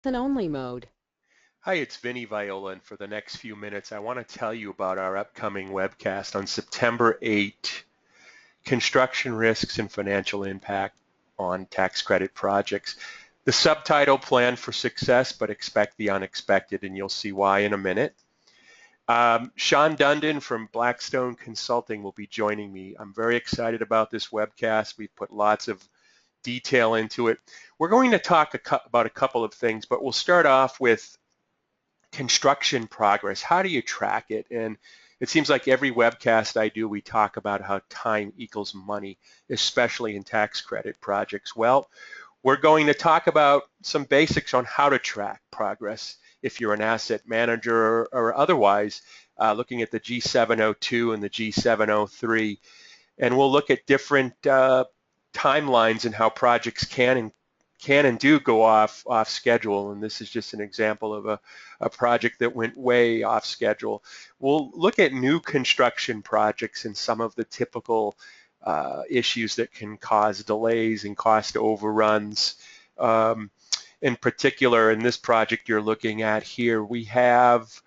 Listen-only mode. Hi, it's Vinnie, Viola, and for the next few minutes, I want to tell you about our upcoming webcast on September 8, Construction Risks and Financial Impact on Tax Credit Projects. The subtitle, Plan for Success, but Expect the Unexpected, and you'll see why in a minute. Sean Dundon from Blackstone Consulting will be joining me. I'm very excited about this webcast. We've put lots of detail into it. We're going to talk about a couple of things, but we'll start off with construction progress. How do you track it? And it seems like every webcast I do, we talk about how time equals money, especially in tax credit projects. Well, we're going to talk about some basics on how to track progress if you're an asset manager or otherwise, looking at the G702 and the G703. And we'll look at different timelines and how projects can and do go off schedule, and this is just an example of a project that went way off schedule. We'll look at new construction projects and some of the typical issues that can cause delays and cost overruns. In particular, in this project you're looking at here, we have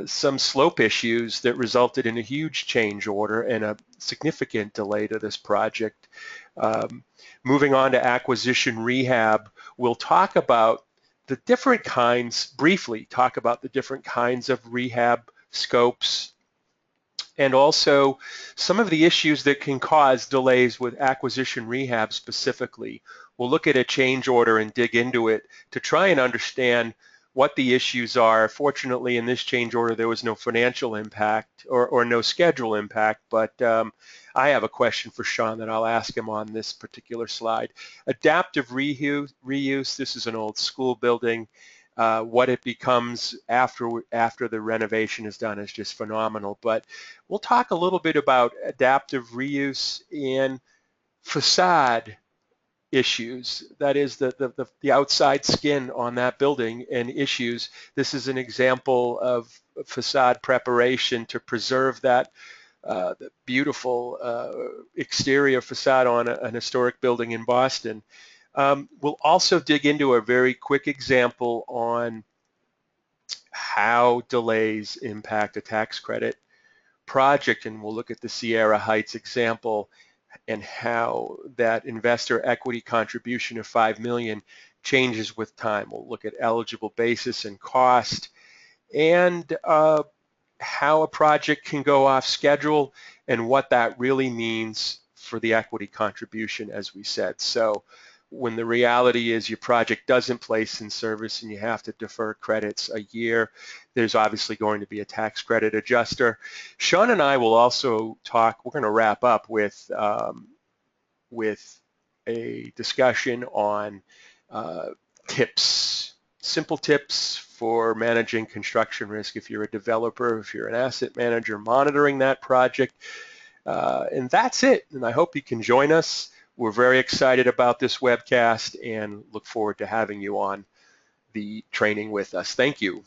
some slope issues that resulted in a huge change order and a significant delay to this project. Moving on to acquisition rehab, we'll talk about the different kinds, briefly talk about the different kinds of rehab scopes and also some of the issues that can cause delays with acquisition rehab specifically. We'll look at a change order and dig into it to try and understand what the issues are. Fortunately, in this change order, there was no financial impact or no schedule impact, but I have a question for Sean that I'll ask him on this particular slide. Adaptive reuse, this is an old school building. What it becomes after the renovation is done is just phenomenal. But we'll talk a little bit about adaptive reuse and facade issues. That is the outside skin on that building and issues. This is an example of facade preparation to preserve that the beautiful exterior facade on an historic building in Boston. We'll also dig into a very quick example on how delays impact a tax credit project, and we'll look at the Sierra Heights example and how that investor equity contribution of $5 million changes with time. We'll look at eligible basis and cost and how a project can go off schedule and what that really means for the equity contribution, as we said. So when the reality is your project doesn't place in service and you have to defer credits a year, there's obviously going to be a tax credit adjuster. Sean and I will also talk, we're going to wrap up with a discussion on tips, simple tips for managing construction risk if you're a developer, if you're an asset manager monitoring that project. And that's it. And I hope you can join us. We're very excited about this webcast and look forward to having you on the training with us. Thank you.